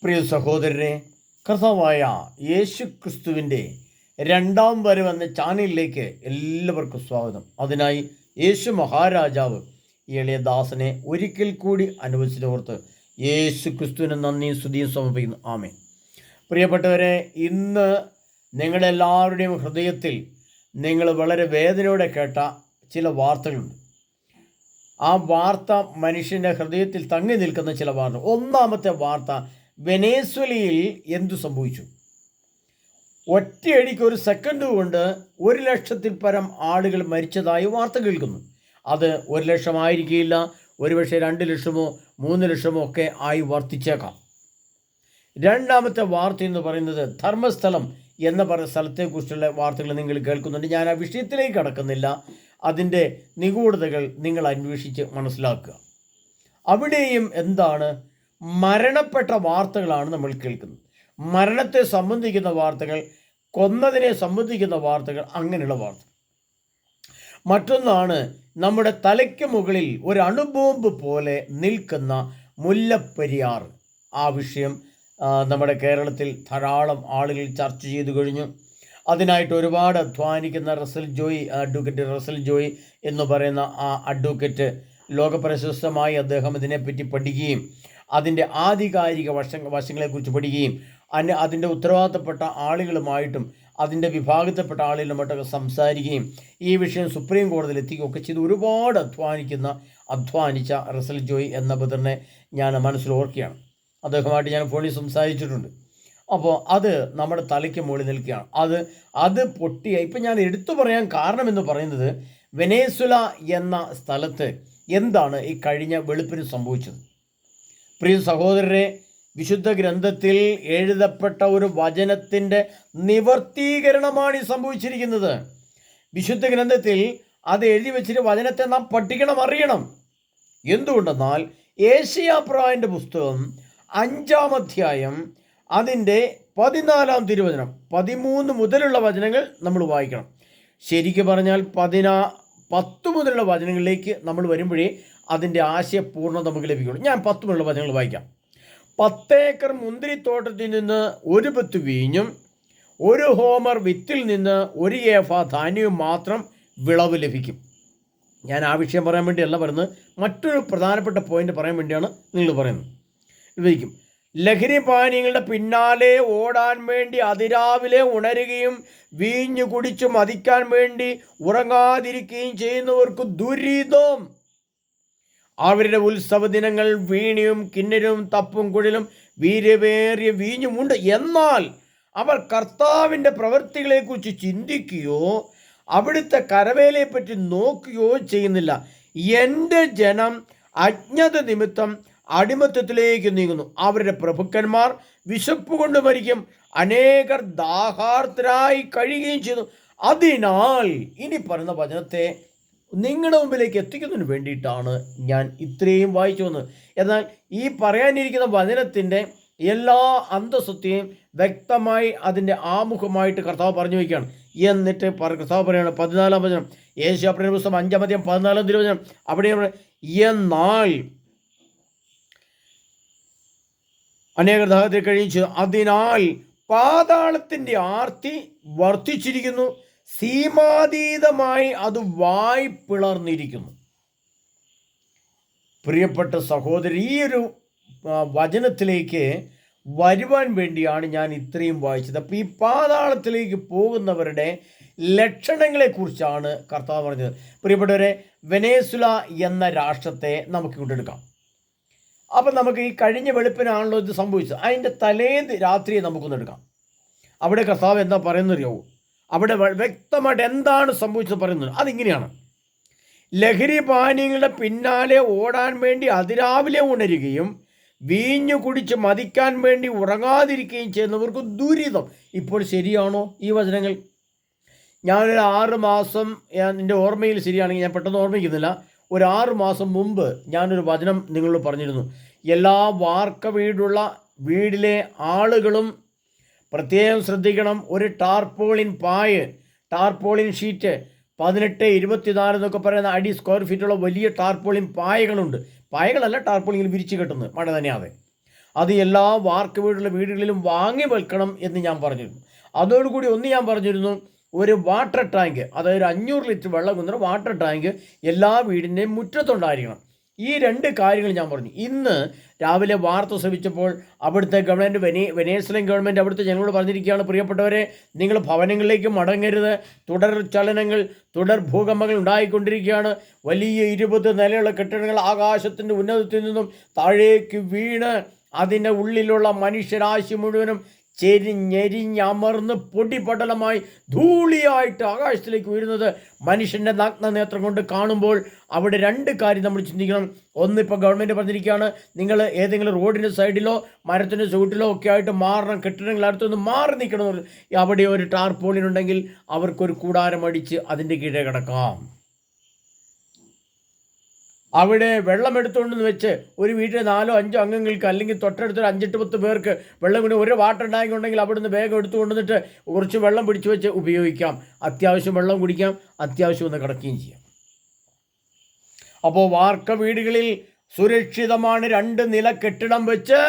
പ്രിയ സഹോദരനെ, കർത്താവായ യേശു ക്രിസ്തുവിൻ്റെ രണ്ടാം വരവെന്ന ചാനലിലേക്ക് എല്ലാവർക്കും സ്വാഗതം. അതിനായി യേശു മഹാരാജാവ് ഈ എളിയ ദാസനെ ഒരിക്കൽ കൂടി അനുവദിച്ചതോർത്ത് യേശു ക്രിസ്തുവിന് നന്ദിയും സ്തുതിയും സമർപ്പിക്കുന്നു. ആമേൻ. പ്രിയപ്പെട്ടവരെ, ഇന്ന് നിങ്ങളെല്ലാവരുടെയും ഹൃദയത്തിൽ നിങ്ങൾ വളരെ വേദനയോടെ കേട്ട ചില വാർത്തകളുണ്ട്. ആ വാർത്ത മനുഷ്യൻ്റെ ഹൃദയത്തിൽ തങ്ങി നിൽക്കുന്ന ചില വാർത്ത. ഒന്നാമത്തെ വാർത്ത, വെനസ്വേലയിൽ എന്തു സംഭവിച്ചു? ഒറ്റയടിക്ക് ഒരു സെക്കൻഡ് കൊണ്ട് 1,00,000-ൽ പരം ആളുകൾ മരിച്ചതായി വാർത്ത കേൾക്കുന്നു. അത് 1,00,000 ആയിരിക്കില്ല, ഒരുപക്ഷെ 2,00,000-മോ 3,00,000-മോ ഒക്കെ ആയി വർദ്ധിച്ചേക്കാം. രണ്ടാമത്തെ വാർത്ത എന്ന് പറയുന്നത് ധർമ്മസ്ഥലം എന്ന പറയുന്ന സ്ഥലത്തെക്കുറിച്ചുള്ള വാർത്തകൾ നിങ്ങൾ കേൾക്കുന്നുണ്ട്. ഞാൻ ആ വിഷയത്തിലേക്ക് കടക്കുന്നില്ല. അതിൻ്റെ നിഗൂഢതകൾ നിങ്ങൾ അന്വേഷിച്ച് മനസ്സിലാക്കുക. അവിടെയും എന്താണ്, മരണപ്പെട്ട വാർത്തകളാണ് നമ്മൾ കേൾക്കുന്നത്. മരണത്തെ സംബന്ധിക്കുന്ന വാർത്തകൾ, കൊന്നതിനെ സംബന്ധിക്കുന്ന വാർത്തകൾ, അങ്ങനെയുള്ള വാർത്തകൾ. മറ്റൊന്നാണ്, നമ്മുടെ തലയ്ക്ക് മുകളിൽ ഒരു അണുബോംബ് പോലെ നിൽക്കുന്ന മുല്ലപ്പെരിയാർ. ആ വിഷയം നമ്മുടെ കേരളത്തിൽ ധാരാളം ആളുകൾ ചർച്ച ചെയ്തു കഴിഞ്ഞു. അതിനായിട്ട് ഒരുപാട് അധ്വാനിക്കുന്ന അഡ്വക്കേറ്റ് റസൽ ജോയി എന്ന് പറയുന്ന ആ അഡ്വക്കേറ്റ് ലോകപ്രശസ്തമായി അദ്ദേഹം ഇതിനെപ്പറ്റി പഠിക്കുകയും അതിൻ്റെ ആധികാരിക വശങ്ങളെക്കുറിച്ച് പഠിക്കുകയും അതിൻ്റെ ഉത്തരവാദിത്തപ്പെട്ട ആളുകളുമായിട്ടും അതിൻ്റെ വിഭാഗത്തിൽപ്പെട്ട ആളുകളുമായിട്ടൊക്കെ സംസാരിക്കുകയും ഈ വിഷയം സുപ്രീം കോടതിയിൽ എത്തിക്കുകയൊക്കെ ചെയ്ത് ഒരുപാട് അധ്വാനിച്ച റസൽ ജോയി എന്ന ബദറിനെ ഞാൻ മനസ്സിൽ ഓർക്കുകയാണ്. അദ്ദേഹമായിട്ട് ഞാൻ ഫോണിൽ സംസാരിച്ചിട്ടുണ്ട്. അപ്പോൾ അത് നമ്മുടെ തലയ്ക്ക് മുകളിൽ നിൽക്കുകയാണ്. അത് പൊട്ടിയ ഇപ്പം ഞാൻ എടുത്തു പറയാൻ കാരണമെന്ന് പറയുന്നത്, വെനസ്വേല എന്ന സ്ഥലത്ത് എന്താണ് ഈ കഴിഞ്ഞ വെളുപ്പിന് സംഭവിച്ചത്? പ്രിയ സഹോദരരെ, വിശുദ്ധ ഗ്രന്ഥത്തിൽ എഴുതപ്പെട്ട ഒരു വചനത്തിൻ്റെ നിവർത്തീകരണമാണ് ഈ സംഭവിച്ചിരിക്കുന്നത്. വിശുദ്ധ ഗ്രന്ഥത്തിൽ അത് എഴുതി വെച്ചിട്ട് വചനത്തെ നാം പഠിക്കണം, അറിയണം. എന്തുകൊണ്ടെന്നാൽ യേശയ്യാപ്രവാചകന്റെ പുസ്തകം 5-ാം അധ്യായം അതിൻ്റെ 14-ാം തിരുവചനം 13 മുതലുള്ള വചനങ്ങൾ നമ്മൾ വായിക്കണം. ശരിക്കും പറഞ്ഞാൽ 10 മുതലുള്ള വചനങ്ങളിലേക്ക് നമ്മൾ വരുമ്പോഴേ അതിൻ്റെ ആശയപൂർണ്ണത നമുക്ക് ലഭിക്കുള്ളൂ. ഞാൻ 10 മുതലുള്ള വചനങ്ങൾ വായിക്കാം. 10 ഏക്കർ മുന്തിരിത്തോട്ടത്തിൽ നിന്ന് 1 ബത്ത് വീഞ്ഞും 1 ഹോമർ വിത്തിൽ നിന്ന് 1 ഏഫ ധാന്യവും മാത്രം വിളവ് ലഭിക്കും. ഞാൻ ആ വിഷയം പറയാൻ വേണ്ടിയല്ല പറയുന്നത്, മറ്റൊരു പ്രധാനപ്പെട്ട പോയിന്റ് പറയാൻ വേണ്ടിയാണ് നിങ്ങൾ പറയുന്നത്. ലഭിക്കും. ലഹരി പാനീയങ്ങളുടെ പിന്നാലെ ഓടാൻ വേണ്ടി അതിരാവിലെ ഉണരുകയും വീഞ്ഞു കുടിച്ചു മതിക്കാൻ വേണ്ടി ഉറങ്ങാതിരിക്കുകയും ചെയ്യുന്നവർക്ക് ദുരിതം. അവരുടെ ഉത്സവ ദിനങ്ങൾ വീണയും കിന്നരും തപ്പും കുഴലും വീര്യവേറിയ വീഞ്ഞുമുണ്ട്. എന്നാൽ അവർ കർത്താവിൻ്റെ പ്രവൃത്തികളെക്കുറിച്ച് ചിന്തിക്കുകയോ അവിടുത്തെ കരവേലയെപ്പറ്റി നോക്കുകയോ ചെയ്യുന്നില്ല. എൻ്റെ ജനം അജ്ഞത നിമിത്തം അടിമത്തത്തിലേക്ക് നീങ്ങുന്നു. അവരുടെ പ്രഭുക്കന്മാർ വിശപ്പ് കൊണ്ട് മരിക്കും, അനേകർ ദാഹാർത്തരായി കഴിയുകയും ചെയ്യുന്നു. അതിനാൽ ഇനി പറയുന്ന വചനത്തെ നിങ്ങളുടെ മുമ്പിലേക്ക് എത്തിക്കുന്നതിന് വേണ്ടിയിട്ടാണ് ഞാൻ ഇത്രയും വായിച്ചു വന്നത്. എന്നാൽ ഈ പറയാനിരിക്കുന്ന വചനത്തിൻ്റെ എല്ലാ അന്തസ്സത്തെയും വ്യക്തമായി അതിൻ്റെ ആമുഖമായിട്ട് കർത്താവ് പറഞ്ഞു വയ്ക്കുകയാണ്. എന്നിട്ട് കർത്താവ് പറയുകയാണ്, 14-ാം വചനം, യേശയ്യാപ്രവചന പുസ്തകം 5-ാം അധ്യായം 14-ാം തിരുവചനം. അവിടെ എന്നാൽ അനേകർ ദാഹത്തിൽ കഴിയും ചെയ്തു, അതിനാൽ പാതാളത്തിൻ്റെ ആർത്തി വർദ്ധിച്ചിരിക്കുന്നു, സീമാതീതമായി അത് വായ് പിളർന്നിരിക്കുന്നു. പ്രിയപ്പെട്ട സഹോദരി, ഈ ഒരു വചനത്തിലേക്ക് വരുവാൻ വേണ്ടിയാണ് ഞാൻ ഇത്രയും വായിച്ചത്. അപ്പോൾ ഈ പാതാളത്തിലേക്ക് പോകുന്നവരുടെ ലക്ഷണങ്ങളെക്കുറിച്ചാണ് കർത്താവ് പറഞ്ഞത്. പ്രിയപ്പെട്ടവരെ, വെനസ്വേല എന്ന രാഷ്ട്രത്തെ നമുക്ക് കൊണ്ടെടുക്കാം. അപ്പം നമുക്ക് ഈ കഴിഞ്ഞ വെളുപ്പിനാണല്ലോ ഇത് സംഭവിച്ചത്. അതിൻ്റെ തലേ രാത്രിയെ നമുക്കൊന്നെടുക്കാം. അവിടെ കർത്താവ് എന്താ പറയുന്നറിയോ? അവിടെ വ്യക്തമായിട്ട് എന്താണ് സംഭവിച്ചത് പറയുന്നത്. അതിങ്ങനെയാണ്, ലഹരി പാനീയങ്ങളുടെ പിന്നാലെ ഓടാൻ വേണ്ടി അതിരാവിലെ ഉണരുകയും വീഞ്ഞു കുടിച്ച് മതിക്കാൻ വേണ്ടി ഉറങ്ങാതിരിക്കുകയും ചെയ്യുന്നവർക്ക് ദുരിതം. ഇപ്പോൾ ശരിയാണോ ഈ വചനങ്ങൾ? ഞാനൊരു 6 മാസം, എൻ്റെ ഓർമ്മയിൽ ശരിയാണെങ്കിൽ, ഞാൻ പെട്ടെന്ന് ഓർമ്മിക്കുന്നില്ല, ഒരു 6 മാസം മുമ്പ് ഞാനൊരു വചനം നിങ്ങളോട് പറഞ്ഞിരുന്നു. എല്ലാ വാർക്ക വീടിലെ ആളുകളും പ്രത്യേകം ശ്രദ്ധിക്കണം. ഒരു ടാർപോളിൻ ഷീറ്റ് 18-24 എന്നൊക്കെ പറയുന്ന അടി സ്ക്വയർ ഫീറ്റുള്ള വലിയ ടാർപോളിൻ പായകളുണ്ട്. പായകളല്ല, ടാർപോളിൻ വിരിച്ചു കെട്ടുന്നത്, മഴ നനയാതെ. അത് എല്ലാ വാർക്ക് വീടുകളിലും വാങ്ങി വെക്കണം എന്ന് ഞാൻ പറഞ്ഞിരുന്നു. അതോടുകൂടി ഒന്ന് ഞാൻ പറഞ്ഞിരുന്നു, ഒരു വാട്ടർ ടാങ്ക്, അതായത് 500 ലിറ്റർ വെള്ളം കൊണ്ടുവരുന്ന വാട്ടർ ടാങ്ക് എല്ലാ വീടിൻ്റെയും മുറ്റത്തുണ്ടായിരിക്കണം. ഈ 2 കാര്യങ്ങൾ ഞാൻ പറഞ്ഞു. ഇന്ന് രാവിലെ വാർത്ത ശ്രവിച്ചപ്പോൾ അവിടുത്തെ ഗവൺമെൻറ് വെനേസ്വലൻ ഗവൺമെൻറ് അവിടുത്തെ ഞങ്ങളോട് പറഞ്ഞിരിക്കുകയാണ്, പ്രിയപ്പെട്ടവരെ, നിങ്ങൾ ഭവനങ്ങളിലേക്ക് മടങ്ങരുത്, തുടർ ചലനങ്ങൾ, തുടർ ഭൂകമ്പങ്ങൾ ഉണ്ടായിക്കൊണ്ടിരിക്കുകയാണ്. വലിയ 20 നിലയുള്ള കെട്ടിടങ്ങൾ ആകാശത്തിൻ്റെ ഉന്നതത്തിൽ നിന്നും താഴേക്ക് വീണ് അതിൻ്റെ ഉള്ളിലുള്ള മനുഷ്യരാശി മുഴുവനും ചെരിഞ്ഞെരിഞ്ഞമർന്ന് പൊടിപടലമായി ധൂളിയായിട്ട് ആകാശത്തിലേക്ക് വീഴുന്നത് മനുഷ്യൻ്റെ നഗ്ന നേത്രം കൊണ്ട് കാണുമ്പോൾ അവിടെ 2 കാര്യം നമ്മൾ ചിന്തിക്കണം. ഒന്ന്, ഇപ്പോൾ ഗവൺമെൻറ് പറഞ്ഞിരിക്കുകയാണ്, നിങ്ങൾ ഏതെങ്കിലും റോഡിൻ്റെ സൈഡിലോ മരത്തിൻ്റെ ചുവട്ടിലോ ഒക്കെ ആയിട്ട് മാറണം, കെട്ടിടങ്ങൾ അടുത്തൊന്ന് മാറി നിൽക്കണം. അവിടെ ഒരു ടാർപോളിനുണ്ടെങ്കിൽ അവർക്കൊരു കൂടാരം അടിച്ച് അതിൻ്റെ കീഴേ കിടക്കാം. അവിടെ വെള്ളം എടുത്തുകൊണ്ടെന്ന് വെച്ച് ഒരു വീട്ടിൽ 4 or 5 അംഗങ്ങൾക്ക്, അല്ലെങ്കിൽ തൊട്ടടുത്തൊരു 5-10 പേർക്ക് വെള്ളം കൊണ്ട് ഒരു വാട്ടർ ടാങ്ക് ഉണ്ടെങ്കിൽ അവിടുന്ന് വേഗം എടുത്തു കൊണ്ടുവന്നിട്ട് കുറച്ച് വെള്ളം പിടിച്ചു വെച്ച് ഉപയോഗിക്കാം. അത്യാവശ്യം വെള്ളം കുടിക്കാം, അത്യാവശ്യം ഒന്ന് കിടക്കുകയും ചെയ്യാം. അപ്പോൾ വാർക്ക വീടുകളിൽ സുരക്ഷിതമാണ് 2 നില കെട്ടിടം വെച്ച്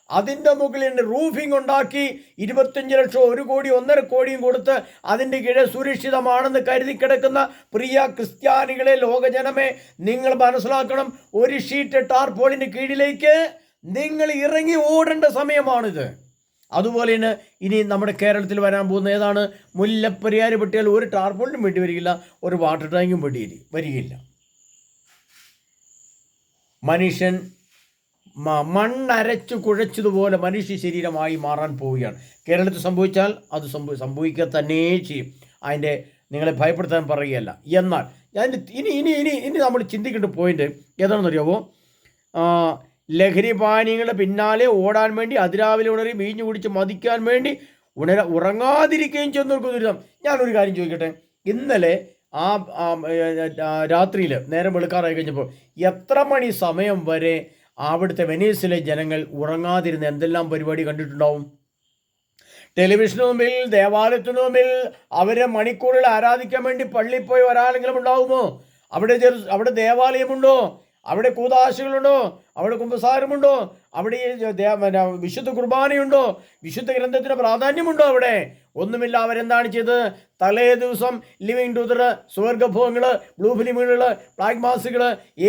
അതിൻ്റെ മുകളിൽ റൂഫിംഗ് ഉണ്ടാക്കി 25 ലക്ഷം, 1 കോടി, 1.5 കോടിയും കൊടുത്ത് അതിൻ്റെ കീഴെ സുരക്ഷിതമാണെന്ന് കരുതി കിടക്കുന്ന പ്രിയ ക്രിസ്ത്യാനികളെ, ലോകജനമേ, നിങ്ങൾ മനസ്സിലാക്കണം, ഒരു ഷീറ്റ് ടാർപോളിൻ്റെ കീഴിലേക്ക് നിങ്ങൾ ഇറങ്ങി ഓടേണ്ട സമയമാണിത്. അതുപോലെ തന്നെ ഇനി നമ്മുടെ കേരളത്തിൽ വരാൻ പോകുന്ന ഏതാണ്? മുല്ലപ്പെരിയാർ പൊട്ടിയാൽ ഒരു ടാർപോളിനും വേണ്ടി വരികയില്ല, ഒരു വാട്ടർ ടാങ്കും വരികയില്ല. മനുഷ്യൻ മണ്ണരച്ചു കുഴച്ചതുപോലെ മനുഷ്യ ശരീരമായി മാറാൻ പോവുകയാണ്. കേരളത്തിൽ സംഭവിച്ചാൽ അത് സംഭവിക്കുക തന്നെ ചെയ്യും. അതിൻ്റെ നിങ്ങളെ ഭയപ്പെടുത്താൻ പറയുകയല്ല. എന്നാൽ ഞാൻ ഇനി നമ്മൾ ചിന്തിക്കേണ്ട പോയിന്റ് ഏതാണെന്നറിയാമോ? ലഹരി പാനീയങ്ങളുടെ പിന്നാലെ ഓടാൻ വേണ്ടി അതിരാവിലെ ഉണരി വീഞ്ഞു കുടിച്ച് മതിക്കാൻ വേണ്ടി ഉറങ്ങാതിരിക്കുകയും ചെയ്യുന്നവർക്ക് ദുരിതം. ഞാനൊരു കാര്യം ചോദിക്കട്ടെ, ഇന്നലെ രാത്രിയിൽ നേരം വെളുക്കാറായി കഴിഞ്ഞപ്പോൾ എത്ര മണി സമയം വരെ അവിടുത്തെ വെനീസിലെ ജനങ്ങൾ ഉറങ്ങാതിരുന്ന് എന്തെല്ലാം പരിപാടി കണ്ടിട്ടുണ്ടാവും? ടെലിവിഷന് മുമ്പിൽ, ദേവാലയത്തിന് മുമ്പിൽ അവരെ മണിക്കൂറുകൾ ആരാധിക്കാൻ വേണ്ടി പള്ളിയിൽ പോയി ഒരാളെങ്കിലും ഉണ്ടാവുമോ? അവിടെ ദേവാലയമുണ്ടോ? അവിടെ കൂദാശകളുണ്ടോ? അവിടെ കുമ്പസാരമുണ്ടോ? അവിടെ വിശുദ്ധ കുർബാനയുണ്ടോ? വിശുദ്ധ ഗ്രന്ഥത്തിന് പ്രാധാന്യമുണ്ടോ? അവിടെ ഒന്നുമില്ല. അവരെന്താണ് ചെയ്തത്? തലേ ദിവസം ലിവിങ് ടൂതർ, സ്വർഗഭോഗങ്ങൾ, ബ്ലൂ ഫിലിമുകൾ, ബ്ലാക്ക് മാസുകൾ,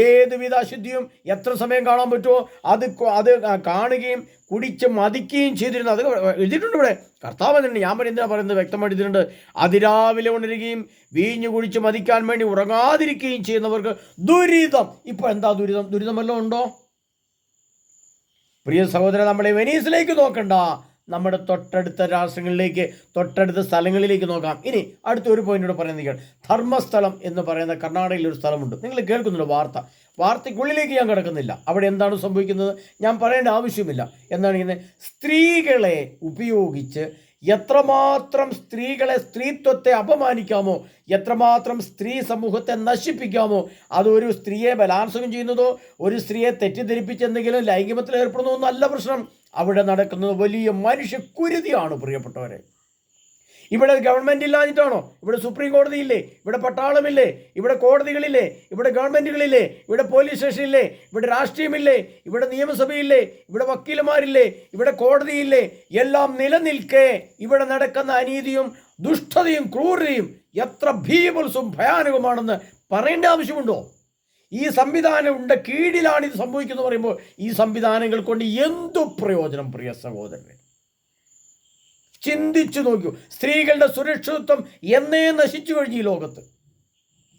ഏതുവിധ അശുദ്ധിയും എത്ര സമയം കാണാൻ പറ്റുമോ അത് കാണുകയും കുടിച്ച് മതിക്കുകയും ചെയ്തിരുന്നു. അത് എഴുതിയിട്ടുണ്ട് ഇവിടെ. കർത്താവ് തന്നെ, ഞാൻ എന്തിനാ പറയുന്നത്, വ്യക്തമായിട്ട് എഴുതിയിട്ടുണ്ട്. അതിരാവിലെ ഉണരുകയും വീഞ്ഞു കുടിച്ച് മതിക്കാൻ വേണ്ടി ഉറങ്ങാതിരിക്കുകയും ചെയ്യുന്നവർക്ക് ദുരിതം. ഇപ്പോൾ എന്താ ദുരിതം വല്ലതും ഉണ്ടോ? പ്രിയ സഹോദരൻ, നമ്മളെ വെനീസിലേക്ക് നോക്കണ്ട, നമ്മുടെ തൊട്ടടുത്ത രാഷ്ട്രങ്ങളിലേക്ക്, തൊട്ടടുത്ത സ്ഥലങ്ങളിലേക്ക് നോക്കാം. ഇനി അടുത്തൊരു പോയിന്റോട് പറയുന്നത്, ധർമ്മസ്ഥലം എന്ന് പറയുന്ന കർണാടകയിൽ ഒരു സ്ഥലമുണ്ട്. നിങ്ങൾ കേൾക്കുന്നുണ്ടോ വാർത്തയ്ക്കുള്ളിലേക്ക് ഞാൻ കിടക്കുന്നില്ല. അവിടെ എന്താണ് സംഭവിക്കുന്നത് ഞാൻ പറയേണ്ട ആവശ്യമില്ല. എന്താണ് ഇങ്ങനെ സ്ത്രീകളെ ഉപയോഗിച്ച് എത്രമാത്രം സ്ത്രീത്വത്തെ അപമാനിക്കാമോ, എത്രമാത്രം സ്ത്രീ സമൂഹത്തെ നശിപ്പിക്കാമോ, അതൊരു സ്ത്രീയെ ബലാത്സംഗം ചെയ്യുന്നതോ ഒരു സ്ത്രീയെ തെറ്റിദ്ധരിപ്പിച്ച് എന്തെങ്കിലും ലൈംഗികത്തിൽ ഏർപ്പെടുന്നതോ നല്ല പ്രശ്നം. അവിടെ നടക്കുന്നത് വലിയ മനുഷ്യക്കുരുതിയാണ് പ്രിയപ്പെട്ടവരെ. ഇവിടെ ഗവൺമെൻറ് ഇല്ലാഞ്ഞിട്ടാണോ? ഇവിടെ സുപ്രീം കോടതിയില്ലേ? ഇവിടെ പട്ടാളമില്ലേ? ഇവിടെ കോടതികളില്ലേ? ഇവിടെ ഗവൺമെൻറ്റുകളില്ലേ? ഇവിടെ പോലീസ് സ്റ്റേഷനില്ലേ? ഇവിടെ രാഷ്ട്രീയമില്ലേ? ഇവിടെ നിയമസഭയില്ലേ? ഇവിടെ വക്കീലന്മാരില്ലേ? ഇവിടെ കോടതിയില്ലേ? എല്ലാം നിലനിൽക്കെ ഇവിടെ നടക്കുന്ന അനീതിയും ദുഷ്ടതയും ക്രൂരതയും എത്ര ഭീമത്സവും ഭയാനകമാണെന്ന് പറയേണ്ട ആവശ്യമുണ്ടോ? ഈ സംവിധാനമുണ്ട് കീഴിലാണ് ഇത് സംഭവിക്കുന്നത് പറയുമ്പോൾ ഈ സംവിധാനങ്ങൾ കൊണ്ട് എന്തു പ്രയോജനം? പ്രിയ സഹോദരനെ, ചിന്തിച്ചു നോക്കൂ. സ്ത്രീകളുടെ സുരക്ഷിതത്വം എന്നേ നശിച്ചു കഴിഞ്ഞു ഈ ലോകത്ത്.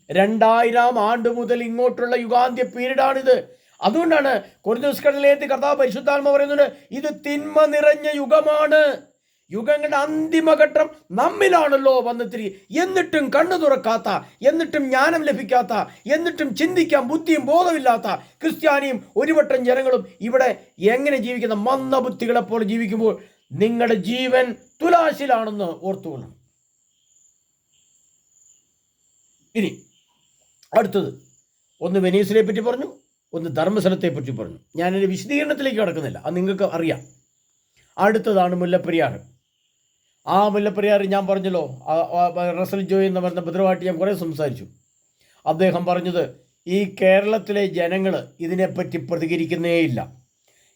2000 ആണ്ട് മുതൽ ഇങ്ങോട്ടുള്ള യുഗാന്ത്യ പീരീഡാണിത്. അതുകൊണ്ടാണ് കൊരിന്ത്യസ് കടലേത്ത് കർത്താവ് പരിശുദ്ധാത്മ പറയുന്നത്, ഇത് തിന്മ നിറഞ്ഞ യുഗമാണ്. യുഗങ്ങളുടെ അന്തിമഘട്ടം നമ്മിലാണല്ലോ വന്നെത്തിരി. എന്നിട്ടും കണ്ണു തുറക്കാത്ത, എന്നിട്ടും ജ്ഞാനം ലഭിക്കാത്ത, എന്നിട്ടും ചിന്തിക്കാൻ ബുദ്ധിയും ബോധമില്ലാത്ത ക്രിസ്ത്യാനിയും ഒരുവട്ടം ജനങ്ങളും ഇവിടെ എങ്ങനെ ജീവിക്കുന്ന മന്ദബുദ്ധികളെപ്പോലെ ജീവിക്കുമ്പോൾ നിങ്ങളുടെ ജീവൻ തുലാശിലാണെന്ന് ഓർത്തുകൊള്ളണം. ഇനി അടുത്തത്, ഒന്ന് വെനീസിനെ പറ്റി പറഞ്ഞു, ഒന്ന് ധർമ്മസ്ഥലത്തെ പറ്റി പറഞ്ഞു. ഞാനൊരു വിശദീകരണത്തിലേക്ക് കടക്കുന്നില്ല, അത് നിങ്ങൾക്ക് അറിയാം. അടുത്തതാണ് മുല്ലപ്പെരിയാർ. ആ മുല്ലപ്പെരിയാർ ഞാൻ പറഞ്ഞല്ലോ, റസൽ ജോയ് എന്ന് പറഞ്ഞ ഭദ്രവാട്ടി ഞാൻ കുറേ സംസാരിച്ചു. അദ്ദേഹം പറഞ്ഞത്, ഈ കേരളത്തിലെ ജനങ്ങൾ ഇതിനെപ്പറ്റി പ്രതികരിക്കുന്നേയില്ല.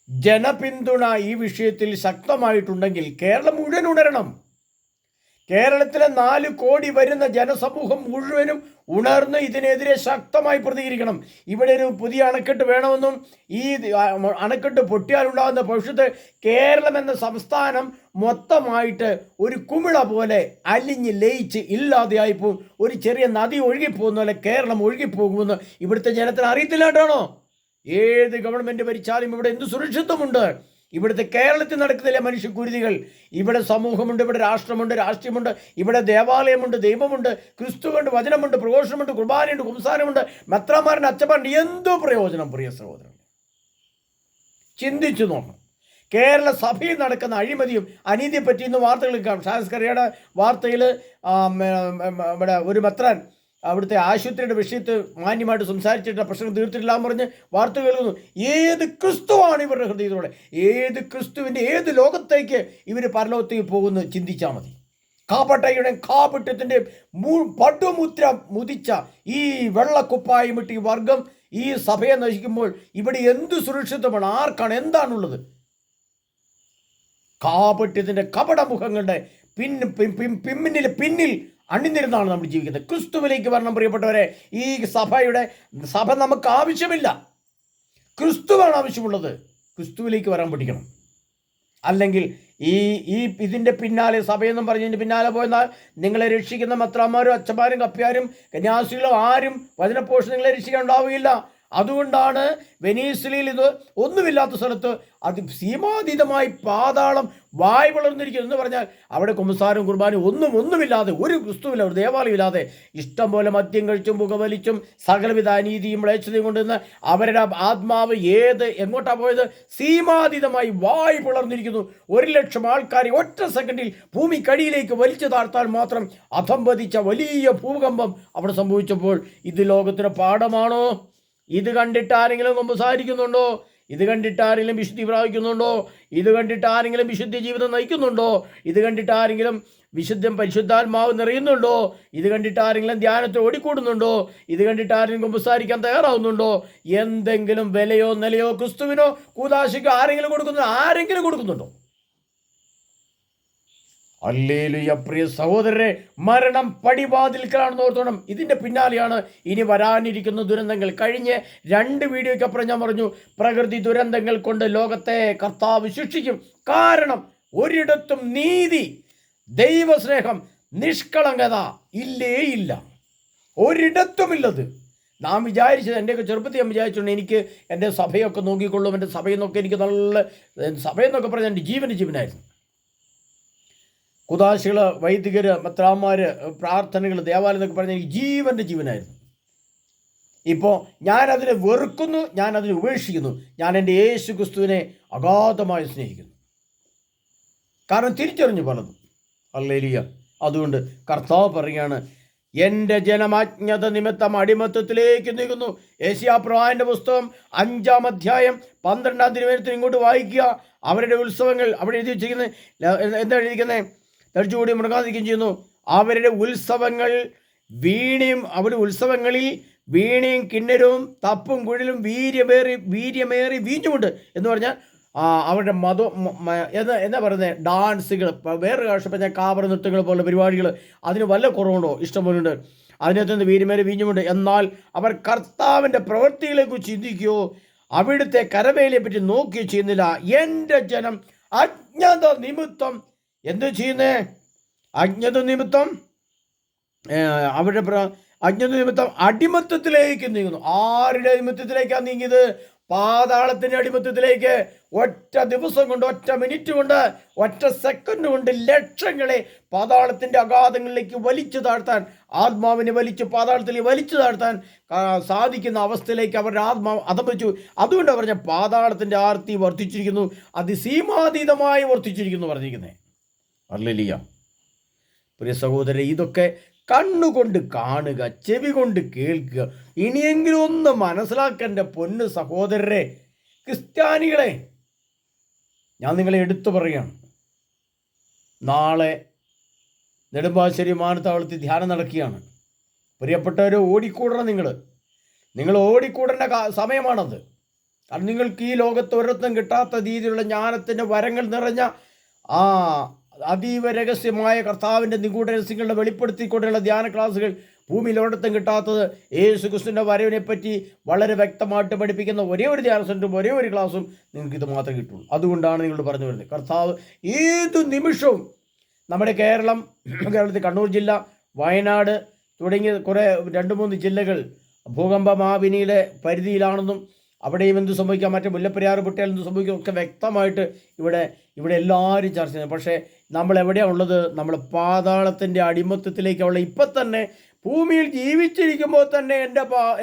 ജനപിന്തുണ ഈ വിഷയത്തിൽ ശക്തമായിട്ടുണ്ടെങ്കിൽ കേരളം മുഴുവൻ ഉണരണം. കേരളത്തിലെ 4 കോടി വരുന്ന ജനസമൂഹം മുഴുവനും ഉണർന്ന് ഇതിനെതിരെ ശക്തമായി പ്രതികരിക്കണം. ഇവിടെ ഒരു പുതിയ അണക്കെട്ട് വേണമെന്നും ഈ അണക്കെട്ട് പൊട്ടിയാലുണ്ടാകുന്ന ഭവിഷ്യത്ത് കേരളം എന്ന സംസ്ഥാനം മൊത്തമായിട്ട് ഒരു കുമിള പോലെ അലിഞ്ഞ് ലയിച്ച് ഇല്ലാതെയായിപ്പോവും. ഒരു ചെറിയ നദി ഒഴുകിപ്പോകുന്ന പോലെ കേരളം ഒഴുകിപ്പോകുമെന്ന് ഇവിടുത്തെ ജനത്തിന് അറിയത്തില്ലാട്ടാണോ? ഏത് ഗവൺമെൻറ് ഭരിച്ചാലും ഇവിടെ എന്ത് സുരക്ഷിതമുണ്ട്? ഇവിടുത്തെ കേരളത്തിൽ നടക്കുന്നില്ല മനുഷ്യക്കുരുതികൾ. ഇവിടെ സമൂഹമുണ്ട്, ഇവിടെ രാഷ്ട്രമുണ്ട്, രാഷ്ട്രീയമുണ്ട്, ഇവിടെ ദേവാലയമുണ്ട്, ദൈവമുണ്ട്, ക്രിസ്തുവുണ്ട്, വചനമുണ്ട്, പ്രഘോഷമുണ്ട്, കുർബാനയുണ്ട്, കുംസാരമുണ്ട്, മെത്രാന്മാരുണ്ട്, അച്ചന്മാരുണ്ട്. എന്തോ പ്രയോജനം പ്രിയ സഹോദരൻ? ചിന്തിച്ചു നോക്കണം. കേരള സഭയിൽ നടക്കുന്ന അഴിമതിയും അനീതിയെ പറ്റി ഇന്ന് വാർത്തകൾ കേൾക്കാം. ഷാസ്കറിയുടെ വാർത്തയിൽ ഇവിടെ ഒരു മെത്രാൻ അവിടുത്തെ ആശുപത്രിയുടെ വിഷയത്തിൽ മാന്യമായിട്ട് സംസാരിച്ചിട്ട് പ്രശ്നം തീർത്തിട്ടില്ല എന്ന് പറഞ്ഞ് വാർത്ത കേൾക്കുന്നു. ഏത് ക്രിസ്തുവാണ് ഇവരുടെ ഹൃദയത്തിലൂടെ? ഏത് ക്രിസ്തുവിൻ്റെ ഏത് ലോകത്തേക്ക് ഇവർ പരലോകത്തേക്ക് പോകുന്നു ചിന്തിച്ചാൽ മതി. കാപ്പട്ടയുടെയും കാപിട്ടത്തിൻ്റെയും പടുമുദ്ര മുതിച്ച ഈ വെള്ളക്കുപ്പായം ഇട്ട് ഈ വർഗം ഈ സഭയെ നശിക്കുമ്പോൾ ഇവിടെ എന്ത് സുരക്ഷിതമാണ്? ആർക്കാണ്? എന്താണുള്ളത്? കാപട്യത്തിൻ്റെ കപടമുഖങ്ങളുടെ പിന്നിൽ അണിനിരുന്നാണ് നമ്മൾ ജീവിക്കുന്നത്. ക്രിസ്തുവിലേക്ക് വരണം പ്രിയപ്പെട്ടവരെ. ഈ സഭ നമുക്ക് ആവശ്യമില്ല. ക്രിസ്തുവാണ് ആവശ്യമുള്ളത്. ക്രിസ്തുവിലേക്ക് വരാൻ പഠിക്കണം. അല്ലെങ്കിൽ ഇതിൻ്റെ പിന്നാലെ സഭയെന്നും പറഞ്ഞതിൻ്റെ പിന്നാലെ പോയെന്നാൽ നിങ്ങളെ രക്ഷിക്കുന്ന മെത്രാന്മാരും അച്ഛന്മാരും കപ്പ്യാരും കന്യാസികളും ആരും വചനപോഷണം നിങ്ങളെ രക്ഷിക്കാൻ ഉണ്ടാവുകയില്ല. അതുകൊണ്ടാണ് വെനീസ്വലയിൽ ഇത് ഒന്നുമില്ലാത്ത സ്ഥലത്ത് സീമാതീതമായി പാതാളം വായ് വളർന്നിരിക്കുന്നു എന്ന് പറഞ്ഞാൽ അവിടെ കുമ്പസാരും കുർബാനും ഒന്നുമില്ലാതെ, ഒരു ക്രിസ്തുവില്ല, ഒരു ദേവാലയമില്ലാതെ ഇഷ്ടം പോലെ മദ്യം കഴിച്ചും പുകവലിച്ചും സകലവിധ അനീതിയും മ്ലേച്ഛതയും കൊണ്ടുവന്ന് അവരുടെ ആത്മാവ് എങ്ങോട്ടാണ് പോയത്? സീമാതീതമായി വായ് പിളർന്നിരിക്കുന്നു. 100,000 ആൾക്കാരെ ഒറ്റ സെക്കൻഡിൽ ഭൂമിക്കടിയിലേക്ക് വലിച്ചു താഴ്ത്താൻ മാത്രം അധംപതിച്ച വലിയ ഭൂകമ്പം അവിടെ സംഭവിച്ചപ്പോൾ ഇത് ലോകത്തിന് പാഠമാണോ? ഇത് കണ്ടിട്ട് ആരെങ്കിലും കുമ്പസാരിക്കുന്നുണ്ടോ? ഇത് കണ്ടിട്ട് ആരെങ്കിലും വിശുദ്ധി പ്രാപിക്കുന്നുണ്ടോ? ഇത് കണ്ടിട്ട് ആരെങ്കിലും വിശുദ്ധ ജീവിതം നയിക്കുന്നുണ്ടോ? ഇത് കണ്ടിട്ട് ആരെങ്കിലും പരിശുദ്ധാത്മാവ് നിറയുന്നുണ്ടോ? ഇത് കണ്ടിട്ട് ആരെങ്കിലും ധ്യാനത്തിൽ ഓടിക്കൂടുന്നുണ്ടോ? ഇത് കണ്ടിട്ട് ആരെങ്കിലും കുമ്പസാരിക്കാൻ തയ്യാറാവുന്നുണ്ടോ? എന്തെങ്കിലും വിലയോ നിലയോ ക്രിസ്തുവിനോ കൂദാശയ്ക്കോ ആരെങ്കിലും കൊടുക്കുന്നുണ്ടോ? ഹല്ലേലൂയ. പ്രിയ സഹോദരരെ, മരണം പടിവാതിൽക്കലാണെന്ന് ഓർത്തോണം. ഇതിൻ്റെ പിന്നാലെയാണ് ഇനി വരാനിരിക്കുന്ന ദുരന്തങ്ങൾ. കഴിഞ്ഞ 2 വീഡിയോയ്ക്കപ്പുറം ഞാൻ പറഞ്ഞു, പ്രകൃതി ദുരന്തങ്ങൾ കൊണ്ട് ലോകത്തെ കർത്താവ് ശിക്ഷിക്കും. കാരണം ഒരിടത്തും നീതി, ദൈവസ്നേഹം, നിഷ്കളങ്കത ഇല്ല. ഒരിടത്തുമില്ലത്. നാം വിചാരിച്ചത്, എൻ്റെയൊക്കെ ചെറുപ്പത്തിൽ ഞാൻ വിചാരിച്ചിട്ടുണ്ട് എനിക്ക് എൻ്റെ സഭയൊക്കെ നോക്കിക്കൊള്ളും, എൻ്റെ സഭയെന്നൊക്കെ എനിക്ക് നല്ല സഭയെന്നൊക്കെ പറഞ്ഞാൽ എൻ്റെ ജീവനായിരുന്നു. കുദാശികൾ, വൈദികർ, മെത്രാന്മാർ, പ്രാർത്ഥനകൾ, ദേവാലയം എന്നൊക്കെ പറഞ്ഞാൽ എനിക്ക് ജീവനായിരുന്നു. ഇപ്പോൾ ഞാനതിനെ വെറുക്കുന്നു, ഞാനതിനെ ഉപേക്ഷിക്കുന്നു. ഞാൻ എൻ്റെ യേശു ക്രിസ്തുവിനെ അഗാധമായി സ്നേഹിക്കുന്നു. കാരണം തിരിച്ചറിഞ്ഞു പലതും. ഹല്ലേലൂയ. അതുകൊണ്ട് കർത്താവ് പറയുകയാണ്, എൻ്റെ ജനം അജ്ഞത നിമിത്തം അടിമത്തത്തിലേക്ക് നീങ്ങുന്നു. യെശയ്യാപ്രവാചകന്റെ പുസ്തകം 5-ാം അധ്യായം 12-ാം തിരുവചനത്തിൽ ഇങ്ങോട്ട് വായിക്കുക. അവരുടെ ഉത്സവങ്ങൾ അവിടെ എഴുതി വെച്ചിരിക്കുന്നത് എന്താ എഴുതിയിരിക്കുന്നത്? തടിച്ചുകൂടി മുടങ്ങാതിരിക്കുകയും ചെയ്യുന്നു. അവരുടെ ഉത്സവങ്ങളിൽ വീണയും കിന്നരവും തപ്പും കുഴലും വീര്യമേറി വീഞ്ഞുമുണ്ട് എന്ന് പറഞ്ഞാൽ അവരുടെ എന്താ പറയുന്നത്, ഡാൻസുകൾ, വേറൊരു ഭാഷ പറഞ്ഞാൽ കാബറ നൃത്തങ്ങൾ പോലുള്ള പരിപാടികൾ, അതിന് വല്ല കുറവുണ്ടോ? ഇഷ്ടംപോലുണ്ട്. അതിനകത്ത് വീര്യമേറി വീഞ്ഞുമുണ്ട്. എന്നാൽ അവർ കർത്താവിൻ്റെ പ്രവൃത്തികളെക്കുറിച്ച് ചിന്തിക്കുകയോ അവിടുത്തെ കരവേലയെ പറ്റി നോക്കുകയോ ചെയ്യുന്നില്ല. എൻ്റെ ജനം അജ്ഞത നിമിത്തം എന്ത് ചെയ്യുന്നേ? അജ്ഞത നിമിത്തം അടിമത്തത്തിലേക്ക് നീങ്ങുന്നു. ആരുടെ അടിമത്തത്തിലേക്കാണ് നീങ്ങിയത്? പാതാളത്തിൻ്റെ അടിമത്തത്തിലേക്ക്. ഒറ്റ ദിവസം കൊണ്ട്, ഒറ്റ മിനിറ്റ് കൊണ്ട്, ഒറ്റ സെക്കൻഡ് കൊണ്ട് ലക്ഷങ്ങളെ പാതാളത്തിൻ്റെ അഗാധങ്ങളിലേക്ക് വലിച്ചു താഴ്ത്താൻ, ആത്മാവിനെ പാതാളത്തിലേക്ക് വലിച്ചു താഴ്ത്താൻ സാധിക്കുന്ന അവസ്ഥയിലേക്ക് അവരുടെ ആത്മാവ് അധപതിച്ചു. അതുകൊണ്ട് പറഞ്ഞ പാതാളത്തിൻ്റെ ആർത്തി വർദ്ധിച്ചിരിക്കുന്നു, അതിസീമാതീതമായി വർദ്ധിച്ചിരിക്കുന്നു പറഞ്ഞിരിക്കുന്നത്. ഹല്ലേലൂയ. പ്രിയ സഹോദരരെ, ഇതൊക്കെ കണ്ണുകൊണ്ട് കാണുക, ചെവി കൊണ്ട് കേൾക്കുക. ഇനിയെങ്കിലും ഒന്ന് മനസ്സിലാക്കേണ്ട പൊന്ന് സഹോദരരെ, ക്രിസ്ത്യാനികളെ, ഞാൻ നിങ്ങളെ എടുത്തു പറയുകയാണ്. നാളെ നെടുമ്പാശ്ശേരി വിമാനത്താവളത്തിൽ ധ്യാനം നടക്കുകയാണ്. പ്രിയപ്പെട്ടവരെ, ഓടിക്കൂടണം. നിങ്ങൾ ഓടിക്കൂടേണ്ട സമയമാണത്. കാരണം നിങ്ങൾക്ക് ഈ ലോകത്ത് ഒരിടത്തും കിട്ടാത്ത രീതിയിലുള്ള ജ്ഞാനത്തിൻ്റെ വരങ്ങൾ നിറഞ്ഞ ആ അതീവ രഹസ്യമായ കർത്താവിൻ്റെ നിഗൂഢ രഹസ്യങ്ങളുടെ വെളിപ്പെടുത്തിക്കൊണ്ടുള്ള ധ്യാന ക്ലാസ്സുകൾ ഭൂമിയിൽ ഒരിടത്തും കിട്ടാത്തത് യേശു ക്രിസ്തുവിൻ്റെ വരവിനെ പറ്റി വളരെ വ്യക്തമായിട്ട് പഠിപ്പിക്കുന്ന ഒരേ ഒരു ധ്യാന സെൻറ്ററും ഒരേ ഒരു ക്ലാസ്സും നിങ്ങൾക്ക് ഇത് മാത്രമേ കിട്ടുള്ളൂ. അതുകൊണ്ടാണ് നിങ്ങളോട് പറഞ്ഞു വരുന്നത്, കർത്താവ് ഏതു നിമിഷവും നമ്മുടെ കേരളത്തിൽ കണ്ണൂർ ജില്ല, വയനാട് തുടങ്ങിയ കുറേ 2-3 ജില്ലകൾ ഭൂകമ്പ മാപിനിയുടെ പരിധിയിലാണെന്നും അവിടെയും എന്ത് സംഭവിക്കാം, മറ്റേ മുല്ലപ്പെരിയാർ പൊട്ടിയാൽ എന്ത് സംഭവിക്കും ഒക്കെ വ്യക്തമായിട്ട് ഇവിടെ എല്ലാവരും ചർച്ച ചെയ്യുന്നത്. പക്ഷേ നമ്മൾ എവിടെയാണ് ഉള്ളത്? നമ്മൾ പാതാളത്തിൻ്റെ അടിമത്തത്തിലേക്കുള്ള ഇപ്പം തന്നെ ഭൂമിയിൽ ജീവിച്ചിരിക്കുമ്പോൾ തന്നെ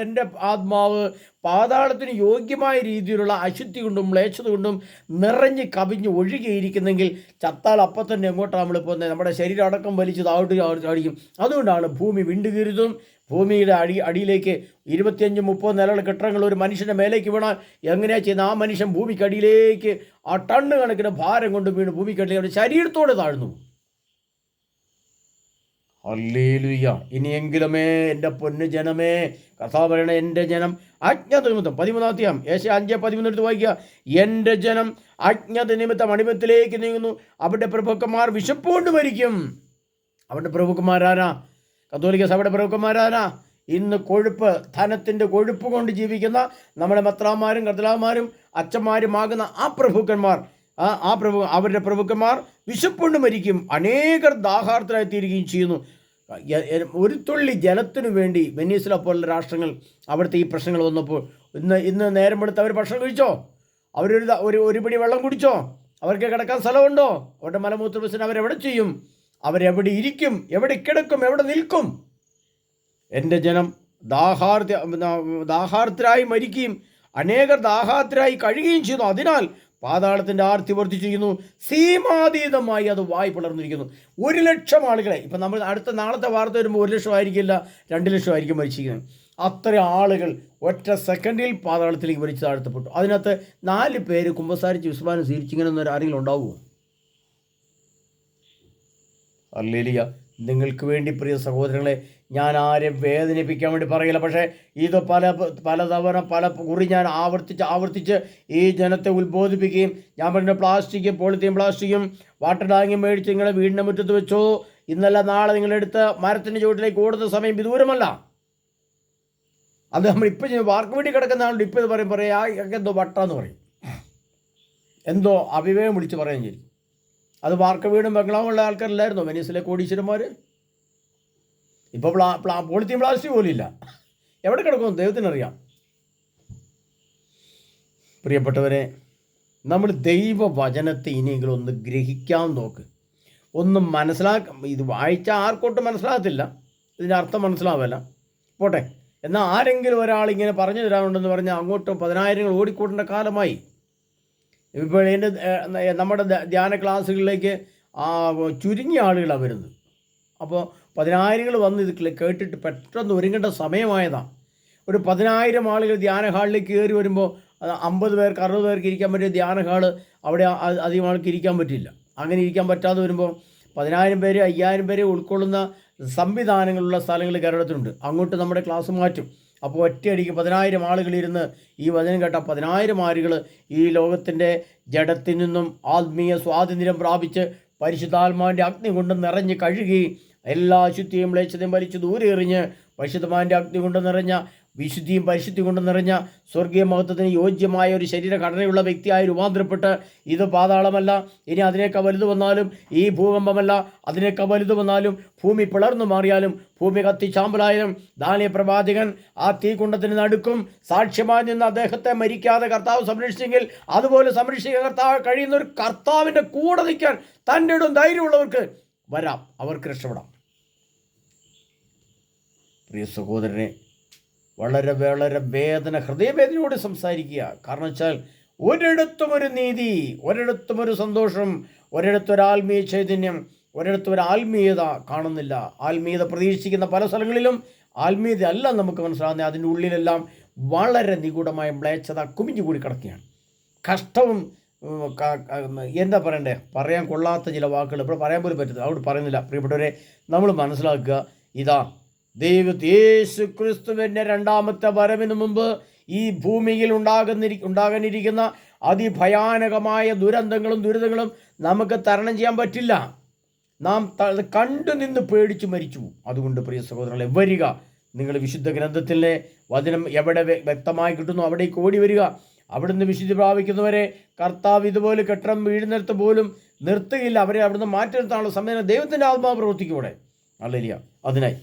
എൻ്റെ ആത്മാവ് പാതാളത്തിന് യോഗ്യമായ രീതിയിലുള്ള അശുദ്ധി കൊണ്ടും മ്ലേച്ഛത കൊണ്ടും നിറഞ്ഞ് കവിഞ്ഞ് ഒഴുകിയിരിക്കുന്നെങ്കിൽ ചത്താൽ അപ്പം തന്നെ എങ്ങോട്ടാണ് നമ്മൾ പോകുന്നത്? നമ്മുടെ ശരീരം അടക്കം വലിച്ച് താഴോട്ട്. അതുകൊണ്ടാണ് ഭൂമി വിണ്ടുകീരുന്നതും ഭൂമിയുടെ അടിയിലേക്ക് 25-30 നിലകൾ കെട്ടിടങ്ങൾ ഒരു മനുഷ്യൻ്റെ മേലേക്ക് വീണാൽ എങ്ങനെയാണ് ചെയ്യുന്നത്? ആ മനുഷ്യൻ ഭൂമിക്കടിയിലേക്ക് ആ ടണ്ണ് കണക്കിന് ഭാരം കൊണ്ട് വീണ് ഭൂമിക്കടിയിലേക്ക് ശരീരത്തോടെ താഴ്ന്നു. ഹല്ലേലൂയ. ഇനിയെങ്കിലുമേ എൻ്റെ പൊന്നു ജനമേ, കർത്താവ് പറയണ എൻ്റെ ജനം അജ്ഞത നിമിത്തം 13 ഏശയ്യാ 5:13 വായിക്കുക. എൻ്റെ ജനം അജ്ഞത നിമിത്തം അടിമത്തിലേക്ക് നീങ്ങുന്നു, അവരുടെ പ്രഭുക്കന്മാർ വിശപ്പുകൊണ്ട് മരിക്കും. അവരുടെ പ്രഭുക്കന്മാരാരാ? കത്തോലിക്ക സഭയുടെ പ്രഭുക്കന്മാരാരാ? ഇന്ന് ധനത്തിൻ്റെ കൊഴുപ്പ് കൊണ്ട് ജീവിക്കുന്ന നമ്മുടെ മെത്രാന്മാരും കർദിനാൾമാരും അച്ഛന്മാരുമാകുന്ന ആ പ്രഭുക്കന്മാർ, അവരുടെ പ്രഭുക്കന്മാർ വിശപ്പുകൊണ്ട് മരിക്കും, അനേകർ ദാഹാർത്തരായിത്തീരുകയും ചെയ്യുന്നു. ഒരു തുള്ളി ജലത്തിനു വേണ്ടി വെനീസില പോലുള്ള രാഷ്ട്രങ്ങൾ അവിടുത്തെ ഈ പ്രശ്നങ്ങൾ വന്നപ്പോൾ ഇന്ന് നേരം എടുത്ത് അവർ ഭക്ഷണം കഴിച്ചോ? ഒരു പിടി വെള്ളം കുടിച്ചോ? അവർക്ക് കിടക്കാൻ സ്ഥലമുണ്ടോ? അവരുടെ മലമൂത്ര വിസർജനം അവരെവിടെ ചെയ്യും? അവരെവിടെ ഇരിക്കും? എവിടെ കിടക്കും? എവിടെ നിൽക്കും? എൻ്റെ ജനം ദാഹാർത്തരായി മരിക്കുകയും അനേകർ ദാഹാർത്തരായി കഴിയുകയും ചെയ്യുന്നു. അതിനാൽ പാതാളത്തിൻ്റെ ആർത്തി വർദ്ധിച്ചിരിക്കുന്നു, സീമാതീതമായി അത് വായി പിളർന്നിരിക്കുന്നു. 1,00,000 ആളുകളെ, ഇപ്പം നമ്മൾ നാളത്തെ വാർത്ത വരുമ്പോൾ 1,00,000 ആയിരിക്കില്ല, 2,00,000 ആയിരിക്കും മരിച്ചിരിക്കുന്നത്. അത്ര ആളുകൾ ഒറ്റ സെക്കൻഡിൽ പാതാളത്തിലേക്ക് വലിച്ചു താഴ്ത്തപ്പെട്ടു. അതിനകത്ത് 4 പേര് കുമ്പസാരിച്ച് വിശ്വാസം സ്വീകരിച്ചിങ്ങനെ ആരെങ്കിലും ഉണ്ടാവുമോ? ഹല്ലേലൂയ. നിങ്ങൾക്ക് വേണ്ടി പ്രിയ സഹോദരങ്ങളെ, ഞാൻ ആരെയും വേദനിപ്പിക്കാൻ വേണ്ടി പറയില്ല. പക്ഷേ ഇത് പലതവണ പല കുറി ഞാൻ ആവർത്തിച്ച് ഈ ജനത്തെ ഉത്ബോധിപ്പിക്കുകയും ഞാൻ പറഞ്ഞ പോളിത്തീൻ പ്ലാസ്റ്റിക്കും വാട്ടർ ടാങ്കും മേടിച്ച് നിങ്ങളെ വീടിൻ്റെ മുറ്റത്ത് വെച്ചോ, ഇന്നല്ല നാളെ നിങ്ങളെടുത്ത് മരത്തിൻ്റെ ചുവട്ടിലേക്ക് ഓടുന്ന സമയം വിദൂരമല്ല. അത് നമ്മൾ ഇപ്പം വാർക്ക് വേണ്ടി കിടക്കുന്ന ആളുടെ ഇപ്പം ഇത് പറയാം എന്തോ വട്ടാന്ന് പറയും, എന്തോ അവിവേകം വിളിച്ച് പറയുകയും ചെയ്യും. അത് വാർക്ക വീടും ബംഗ്ലാവുമുള്ള ആൾക്കാരില്ലായിരുന്നോ വെനീസിലെ കോടീശ്വരന്മാർ? ഇപ്പോൾ പോളിത്തീൻ പ്ലാസ്റ്റിക് പോലും ഇല്ല. എവിടെ കിടക്കുമെന്ന് ദൈവത്തിനറിയാം. പ്രിയപ്പെട്ടവരെ, നമ്മൾ ദൈവവചനത്തെ ഇനിയെങ്കിലും ഒന്ന് ഗ്രഹിക്കാൻ നോക്ക്, ഒന്നും ഇത് വായിച്ചാൽ ആർക്കോട്ടും മനസ്സിലാകത്തില്ല, ഇതിൻ്റെ അർത്ഥം മനസ്സിലാവില്ല, പോട്ടെ. എന്നാൽ ആരെങ്കിലും ഒരാളിങ്ങനെ പറഞ്ഞു തരാനുണ്ടെന്ന് പറഞ്ഞാൽ അങ്ങോട്ടും 10,000 ഓടിക്കൂട്ടേണ്ട കാലമായി. ഇപ്പോൾ നമ്മുടെ ധ്യാന ക്ലാസ്സുകളിലേക്ക് ചുരുങ്ങിയ ആളുകളാണ് വരുന്നത്. അപ്പോൾ 10,000 വന്ന് ഇത് കേട്ടിട്ട് പെട്ടെന്ന് ഒരുങ്ങേണ്ട സമയമായതാണ്. ഒരു 10,000 ആളുകൾ ധ്യാന ഹാളിലേക്ക് കയറി വരുമ്പോൾ 50 പേർക്ക് 60 പേർക്ക് ഇരിക്കാൻ പറ്റിയ ധ്യാന ഹാള് അവിടെ അധികം ആൾക്ക് ഇരിക്കാൻ പറ്റില്ല. അങ്ങനെ ഇരിക്കാൻ പറ്റാതെ വരുമ്പോൾ 10,000 പേര് 5,000 പേരെ ഉൾക്കൊള്ളുന്ന സംവിധാനങ്ങളുള്ള സ്ഥലങ്ങൾ കേരളത്തിലുണ്ട്. അങ്ങോട്ട് നമ്മുടെ ക്ലാസ് മാറ്റും. അപ്പോൾ ഒറ്റയടിക്ക് 10,000 ആളുകളിരുന്ന് ഈ വചനം കേട്ട 10,000 ആളുകൾ ഈ ലോകത്തിൻ്റെ ജഡത്തിൽ നിന്നും ആത്മീയ സ്വാതന്ത്ര്യം പ്രാപിച്ച് പരിശുദ്ധാത്മാവിൻ്റെ അഗ്നി കൊണ്ട് നിറഞ്ഞ് കഴുകി എല്ലാ അശുദ്ധിയും മ്ലേച്ഛതയും വലിച്ച് ദൂരെ എറിഞ്ഞ് പരിശുദ്ധമാവിൻ്റെ അഗ്നി കൊണ്ട് നിറഞ്ഞ വിശുദ്ധിയും പരിശുദ്ധി കൊണ്ട് നിറഞ്ഞ സ്വർഗീയ മഹത്വത്തിന് യോജ്യമായ ഒരു ശരീരഘടനയുള്ള വ്യക്തിയായി രൂപാന്തരപ്പെട്ട്, ഇത് പാതാളമല്ല, ഇനി അതിനേക്കാൾ വലുത് വന്നാലും, ഈ ഭൂകമ്പമല്ല അതിനേക്കാൾ വലുത് വന്നാലും, ഭൂമി പിളർന്നു മാറിയാലും, ഭൂമി കത്തിച്ചാമ്പലായാലും, ദാനിയേൽ പ്രവാചകൻ ആ തീകുണ്ടത്തിന് നടുക്കും സാക്ഷ്യമായി നിന്ന് അദ്ദേഹത്തെ മരിക്കാതെ കർത്താവ് സംരക്ഷിച്ചെങ്കിൽ അതുപോലെ സംരക്ഷിക്കാൻ കർത്താവ് കഴിയുന്ന ഒരു കർത്താവിൻ്റെ കൂടെ നിൽക്കാൻ തൻ്റെ ഇടം ധൈര്യമുള്ളവർക്ക് വരാം, അവർക്ക് രക്ഷപ്പെടാം. പ്രിയ സഹോദരനെ, വളരെ വളരെ ഹൃദയവേദനയോടെ സംസാരിക്കുക. കാരണം വെച്ചാൽ ഒരിടത്തും ഒരു നീതി, ഒരിടത്തും ഒരു സന്തോഷം, ഒരിടത്തൊരു ആത്മീയ ചൈതന്യം, ഒരിടത്തൊരു ആത്മീയത കാണുന്നില്ല. ആത്മീയത പ്രതീക്ഷിക്കുന്ന പല സ്ഥലങ്ങളിലും ആത്മീയത അല്ല നമുക്ക് മനസ്സിലാകുന്നത്. അതിൻ്റെ ഉള്ളിലെല്ലാം വളരെ നിഗൂഢമായ മ്ലേച്ഛത കുമിഞ്ഞുകൂടി കിടക്കുകയാണ്. കഷ്ടവും എന്താ പറയണ്ടേ, പറയാൻ കൊള്ളാത്ത ചില വാക്കുകൾ ഇപ്പോൾ പറയാൻ പോലും പറ്റത്തില്ല, അതുകൊണ്ട് പറയുന്നില്ല. പ്രിയപ്പെട്ടവരെ, നമ്മൾ മനസ്സിലാക്കുക, ഇതാ യേശു ക്രിസ്തുവിൻ്റെ 2ാമത്തെ വരവിന് മുമ്പ് ഈ ഭൂമിയിൽ ഉണ്ടാകാനിരിക്കുന്ന അതിഭയാനകമായ ദുരന്തങ്ങളും നമുക്ക് തരണം ചെയ്യാൻ പറ്റില്ല. നാം കണ്ടു നിന്ന് പേടിച്ച് മരിച്ചു. അതുകൊണ്ട് പ്രിയ സഹോദരങ്ങളെ, വരിക, നിങ്ങൾ വിശുദ്ധ ഗ്രന്ഥത്തിലെ വചനം എവിടെ വ്യക്തമായി കിട്ടുന്നു അവിടേക്ക് ഓടി വരിക. അവിടുന്ന് വിശുദ്ധി പ്രാപിക്കുന്നവരെ കർത്താവ് ഇതുപോലെ കെട്ടിടം വീഴുന്നിടത്ത് പോലും നിർത്തുകയില്ല. അവരെ അവിടുന്ന് മാറ്റി നിർത്താനുള്ള സമയം ദൈവത്തിൻ്റെ ആത്മാവ് പ്രവർത്തിക്കും ഇവിടെ. ഹല്ലേലൂയ. അതിനായി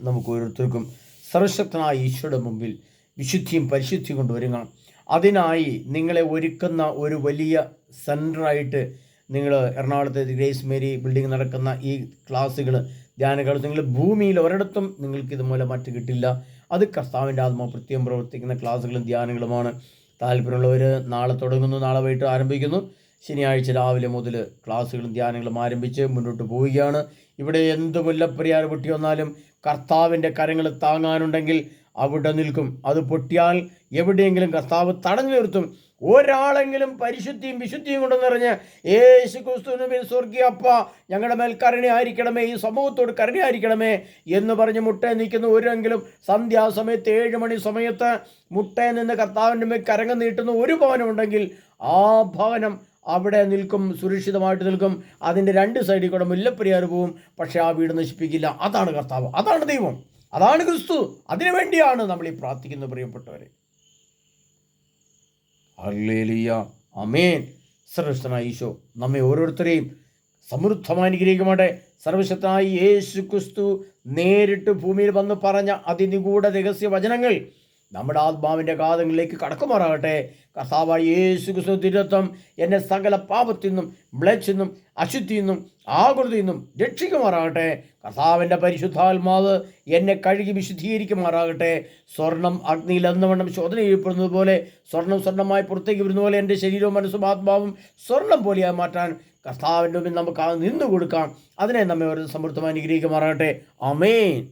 നമുക്ക് ഓരോരുത്തർക്കും സർവശക്തനായ ഈശോയുടെ മുമ്പിൽ വിശുദ്ധിയും പരിശുദ്ധിയും കൊണ്ടുവരുക. അതിനായി നിങ്ങളെ ഒരുക്കുന്ന ഒരു വലിയ സെൻ്ററായിട്ട് നിങ്ങൾ എറണാകുളത്തെ ഗ്രേസ് മേരി ബിൽഡിംഗ് നടക്കുന്ന ഈ ക്ലാസ്സുകൾ, ധ്യാനങ്ങൾ നിങ്ങൾ ഭൂമിയിൽ ഒരിടത്തും നിങ്ങൾക്ക് ഇതുപോലെ മറ്റ് കിട്ടില്ല. അത് കർത്താവിൻ്റെ ആത്മാവ് പ്രത്യേകം പ്രവർത്തിക്കുന്ന ക്ലാസ്സുകളും ധ്യാനങ്ങളുമാണ്. താല്പര്യമുള്ളവർ നാളെ തുടങ്ങുന്നു, നാളെ വൈകിട്ട് ആരംഭിക്കുന്നു. ശനിയാഴ്ച രാവിലെ മുതൽ ക്ലാസ്സുകളും ധ്യാനങ്ങളും ആരംഭിച്ച് മുന്നോട്ട് പോവുകയാണ്. ഇവിടെ എന്ത് മുല്ലപ്പെരിയാർ പൊട്ടി വന്നാലും കർത്താവിൻ്റെ കരങ്ങൾ താങ്ങാനുണ്ടെങ്കിൽ അവിടെ നിൽക്കും. അത് പൊട്ടിയാൽ എവിടെയെങ്കിലും കർത്താവ് തടഞ്ഞു നിർത്തും. ഒരാളെങ്കിലും പരിശുദ്ധിയും വിശുദ്ധിയും കൊണ്ട് നിറഞ്ഞ് യേശു ക്രിസ്തുവിന്റെ സ്വർഗീയ അപ്പ ഞങ്ങളുടെ മേൽ കരുണയായിരിക്കണമേ, ഈ സമൂഹത്തോട് കരുണയായിരിക്കണമേ എന്ന് പറഞ്ഞ് മുട്ടേ നിൽക്കുന്ന ഒരെങ്കിലും സന്ധ്യാസമയത്ത് 7 മണി സമയത്ത് മുട്ടേ നിന്ന് കർത്താവിൻ്റെ മേൽ കരങ്ങൾ നീട്ടുന്ന ഒരു ഭവനമുണ്ടെങ്കിൽ ആ ഭവനം അവിടെ നിൽക്കും, സുരക്ഷിതമായിട്ട് നിൽക്കും. അതിൻ്റെ 2 സൈഡിൽ കൂടെ മുല്ലപ്പെരിയാർ പോവും, പക്ഷേ ആ വീട് നശിപ്പിക്കില്ല. അതാണ് കർത്താവ്, അതാണ് ദൈവം, അതാണ് ക്രിസ്തു. അതിനുവേണ്ടിയാണ് നമ്മൾ ഈ പ്രാർത്ഥിക്കുന്നത് പ്രിയപ്പെട്ടവരെ. ഹല്ലേലൂയ, ആമേൻ. സർവശക്തനായ ഈശോ നമ്മെ ഓരോരുത്തരെയും സമൃദ്ധമായി അനുഗ്രഹിക്കുമാട്ടെ. സർവശക്തനായ യേശു ക്രിസ്തു നേരിട്ട് ഭൂമിയിൽ വന്ന് പറഞ്ഞ അതിനിഗൂഢ രഹസ്യ വചനങ്ങൾ നമ്മുടെ ആത്മാവിൻ്റെ കാതങ്ങളിലേക്ക് കടക്കുമാറാകട്ടെ. കർത്താവായ യേശു ക്രിസ്തു തിരുരക്തം എന്നെ സകല പാപത്തിൽ നിന്നും മ്ലേച്ഛതയിൽ നിന്നും അശുദ്ധിയിൽ നിന്നും ആകൃതിയിൽ നിന്നും രക്ഷിക്കുമാറാകട്ടെ. കർത്താവിൻ്റെ പരിശുദ്ധാത്മാവ് എന്നെ കഴുകി വിശുദ്ധീകരിക്കുമാറാകട്ടെ. സ്വർണം അഗ്നിയിൽ എന്നവണ്ണം ശോധന ചെയ്യപ്പെടുന്നത് പോലെ സ്വർണ്ണമായി പുറത്തേക്ക് വരുന്ന പോലെ എൻ്റെ ശരീരവും മനസ്സും ആത്മാവും സ്വർണം പോലെയായി മാറ്റാൻ കർത്താവിൻ്റെ മുമ്പിൽ നമുക്ക് നിന്നു കൊടുക്കാം. അതിനെ നമ്മെ ഒരു സമൃദ്ധമായി അനുഗ്രഹിക്കുമാറാകട്ടെ. ആമേൻ.